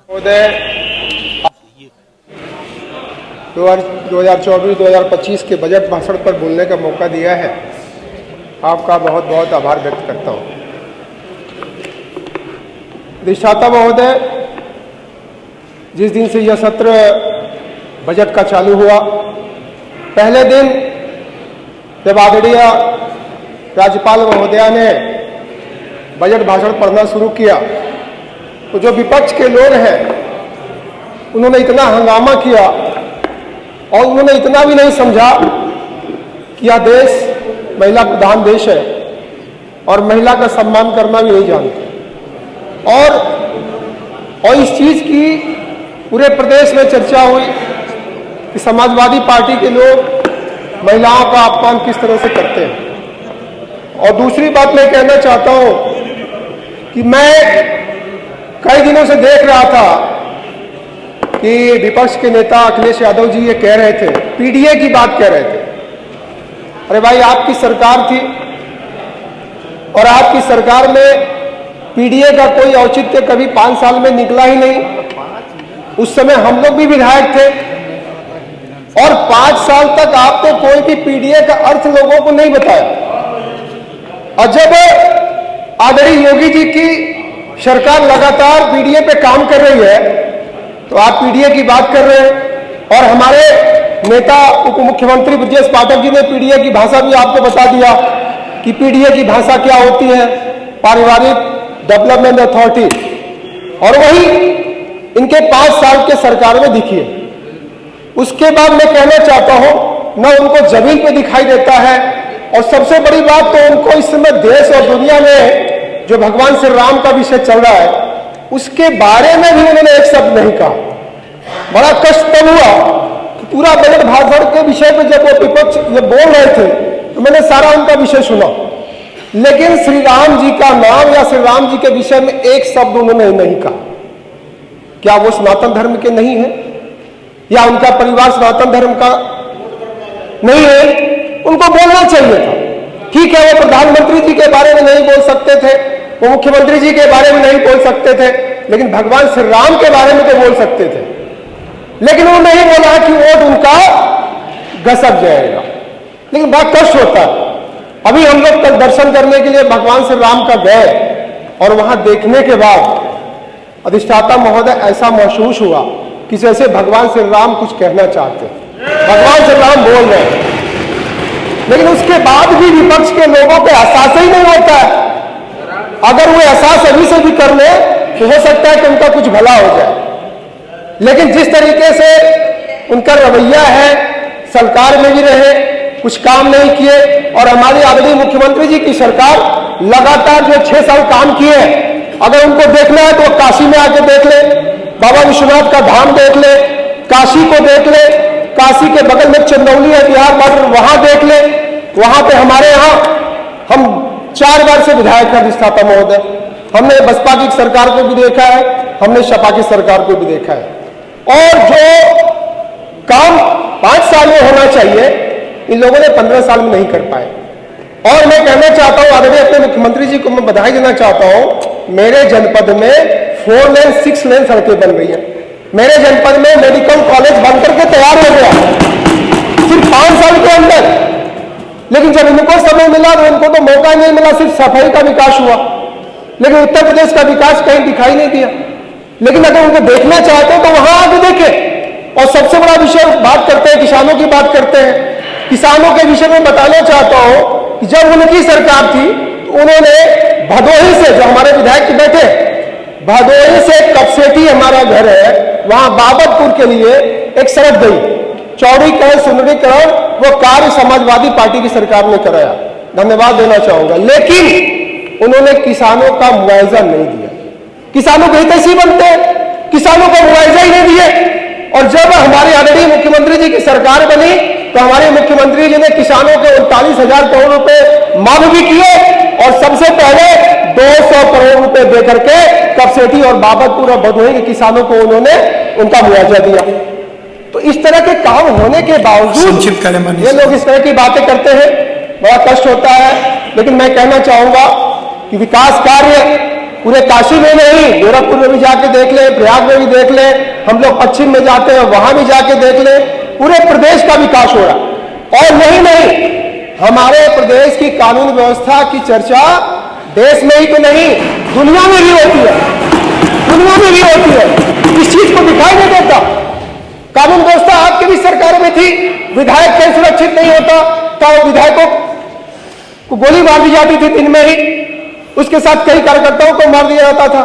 महोदय 2024-2025 के बजट भाषण पर बोलने का मौका दिया है, आपका बहुत बहुत आभार व्यक्त करता हूं। अधिष्ठाता महोदय, जिस दिन से यह सत्र बजट का चालू हुआ, पहले दिन जब आदरणीय राज्यपाल महोदया ने बजट भाषण पढ़ना शुरू किया तो जो विपक्ष के लोग हैं उन्होंने इतना हंगामा किया और उन्होंने इतना भी नहीं समझा कि यह देश महिला प्रधान देश है और महिला का सम्मान करना भी नहीं जानते। और इस चीज की पूरे प्रदेश में चर्चा हुई कि समाजवादी पार्टी के लोग महिलाओं का अपमान किस तरह से करते हैं। और दूसरी बात मैं कहना चाहता हूं कि मैं कई दिनों से देख रहा था कि विपक्ष के नेता अखिलेश यादव जी ये कह रहे थे, पीडीए की बात कह रहे थे। अरे भाई, आपकी सरकार थी और आपकी सरकार में पीडीए का कोई औचित्य कभी 5 साल में निकला ही नहीं। उस समय हम लोग भी विधायक थे और 5 साल तक आपको कोई भी पीडीए का अर्थ लोगों को नहीं बताया। और जब आदरणीय योगी जी की सरकार लगातार पीडीए पे काम कर रही है तो आप पीडीए की बात कर रहे हैं। और हमारे नेता उप मुख्यमंत्री ब्रजेश पाठक जी ने पीडीए की भाषा भी आपको बता दिया कि पीडीए की भाषा क्या होती है, पारिवारिक डेवलपमेंट अथॉरिटी। और वही इनके 5 साल के सरकार में दिखी है। उसके बाद मैं कहना चाहता हूं, न उनको जमीन पे दिखाई देता है और सबसे बड़ी बात तो उनको इस समय देश और दुनिया में जो भगवान श्री राम का विषय चल रहा है उसके बारे में भी उन्होंने एक शब्द नहीं कहा। बड़ा कष्ट तब हुआ कि पूरा बजट भाषण के विषय पे जब वो विपक्ष ये बोल रहे थे तो मैंने सारा उनका विषय सुना, लेकिन श्री राम जी का नाम या श्री राम जी के विषय में एक शब्द उन्होंने नहीं कहा। क्या वो सनातन धर्म के नहीं है या उनका परिवार सनातन धर्म का नहीं है? उनको बोलना चाहिए था। ठीक है, वो प्रधानमंत्री जी के बारे में नहीं बोल सकते थे, वो मुख्यमंत्री जी के बारे में नहीं बोल सकते थे, लेकिन भगवान श्री राम के बारे में तो बोल सकते थे। लेकिन वो नहीं बोला कि वोट उनका गसक जाएगा। लेकिन बड़ा कष्ट होता है। अभी हम लोग कल दर्शन करने के लिए भगवान श्री राम का गए और वहां देखने के बाद अधिष्ठाता महोदय ऐसा महसूस हुआ कि जैसे भगवान श्री राम कुछ कहना चाहते हैं, भगवान श्री राम बोल रहे हैं, लेकिन उसके बाद भी विपक्ष के लोगों को एहसास ही नहीं होता है। अगर वो एहसास अभी से भी कर ले तो हो सकता है कि उनका कुछ भला हो जाए। लेकिन जिस तरीके से उनका रवैया है, सरकार में भी रहे, कुछ काम नहीं किए। और हमारी आदरणीय मुख्यमंत्री जी की सरकार लगातार जो 6 साल काम किए, अगर उनको देखना है तो काशी में आके देख ले, बाबा विश्वनाथ का धाम देख ले, काशी को देख ले, काशी के बगल में चंदौली है बिहार बॉर्डर, वहां देख ले। वहां पे हमारे यहाँ हम 4 बार से विधायक हैं अधिष्ठाता महोदय। हमने बसपा की सरकार को भी देखा है, हमने सपा की सरकार को भी देखा है। और जो काम 5 साल में होना चाहिए इन लोगों ने 15 साल में नहीं कर पाए। और मैं कहना चाहता हूं, आदरणीय अपने मुख्यमंत्री जी को मैं बधाई देना चाहता हूं। मेरे जनपद में 4 लेन 6 लेन सड़कें बन रही है। मेरे जनपद में मेडिकल कॉलेज बनकर के तैयार हो गया सिर्फ 5 साल के अंदर। लेकिन जब इनको समय मिला तो इनको तो मौका नहीं मिला, सिर्फ सफाई का विकास हुआ, लेकिन उत्तर प्रदेश का विकास कहीं दिखाई नहीं दिया। लेकिन अगर उनको देखना चाहते हैं तो वहां आगे देखें। और सबसे बड़ा विषय बात करते हैं, किसानों की बात करते हैं। किसानों के विषय में बताना चाहता हूं कि जब उनकी सरकार थी तो उन्होंने भदोही से, जो हमारे विधायक बैठे, भदोही से कपसेठी हमारा घर है, वहां बाबतपुर के लिए एक सड़क गई, चौड़ीकरण सुंदरीकरण, वो कार्य समाजवादी पार्टी की सरकार ने कराया, धन्यवाद देना चाहूंगा। लेकिन उन्होंने किसानों का मुआवजा नहीं दिया। किसानों के हितैषी बनते हैं, किसानों को मुआवजा ही नहीं दिए। और जब हमारे आदरणीय मुख्यमंत्री जी की सरकार बनी तो हमारे मुख्यमंत्री जी ने किसानों के 39,000 करोड़ रुपए मांग भी किए और सबसे पहले 200 करोड़ रुपए देकर के कपसेठी और बाबतपुर और भदोही के किसानों को उन्होंने उनका मुआवजा दिया। तो इस तरह के काम होने के बावजूद ये लोग इस तरह की बातें करते हैं, बड़ा कष्ट होता है। लेकिन मैं कहना चाहूंगा कि विकास कार्य पूरे काशी में नहीं, गोरखपुर में भी जाके देख लें, प्रयाग में भी देख लें, हम लोग पश्चिम में जाते हैं वहां भी जाके देख लें, पूरे प्रदेश का विकास हो रहा। और नहीं, हमारे प्रदेश की कानून व्यवस्था की चर्चा देश में ही तो नहीं, दुनिया में भी होती है, दुनिया में भी होती है। इस चीज को दिखाई नहीं देता। कानून व्यवस्था आपकी भी सरकार में थी, विधायक कहीं सुरक्षित नहीं होता, तो विधायकों को गोली मार दी जाती थी दिन में ही, उसके साथ कई कार्यकर्ताओं को मार दिया जाता था।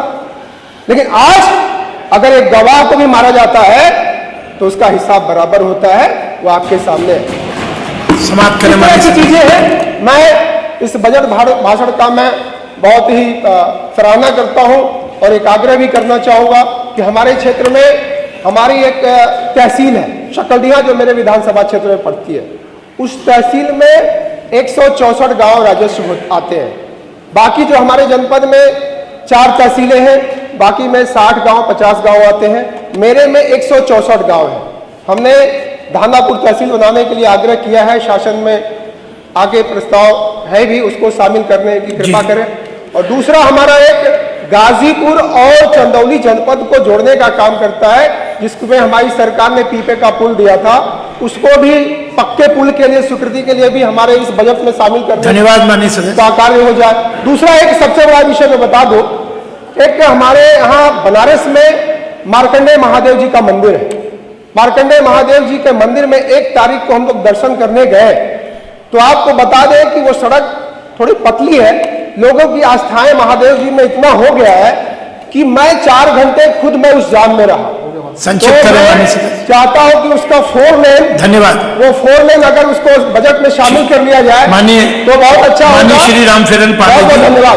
लेकिन आज अगर एक गवाह को भी मारा जाता है तो उसका हिसाब बराबर होता है, वो आपके सामने है। समाप्त करें। ऐसी चीजें हैं। मैं इस बजट भाषण का मैं बहुत ही सराहना करता हूं और एक आग्रह भी करना चाहूंगा कि हमारे क्षेत्र में हमारी एक तहसील है शकलडीहा, जो मेरे विधानसभा क्षेत्र में पड़ती है, उस तहसील में 164 गांव राजस्व आते हैं। बाकी जो हमारे जनपद में 4 तहसीलें हैं, बाकी में 60 गांव 50 गांव आते हैं, मेरे में 164 गांव हैं। हमने धानापुर तहसील बनाने के लिए आग्रह किया है, शासन में आगे प्रस्ताव है भी, उसको शामिल करने की कृपा करें। और दूसरा हमारा एक गाजीपुर और चंदौली जनपद को जोड़ने का काम करता है, जिसमें हमारी सरकार ने पीपे का पुल दिया था, उसको भी पक्के पुल के लिए स्वीकृति के लिए भी हमारे इस बजट में शामिल करने धन्यवाद माननीय सदस्य का कार्य हो जाए। दूसरा एक सबसे बड़ा विषय मैं बता दूं, एक हमारे यहाँ बनारस में मार्कंडेय महादेव जी का मंदिर है। मार्कंडेय महादेव जी के मंदिर में 1 तारीख को हम लोग दर्शन करने गए, तो आपको बता दें कि वो सड़क थोड़ी पतली है, लोगों की आस्थाएं महादेव जी में इतना हो गया है कि मैं 4 घंटे खुद मैं उस जाम में रहा। संक्षिप्त तो करें। चाहता हूं कि उसका 4 लेन, धन्यवाद, वो 4 लेन अगर उसको बजट में शामिल कर लिया जाए माननीय तो बहुत अच्छा होगा। माननीय श्री रामचरण पांडे बहुत जी, धन्यवाद।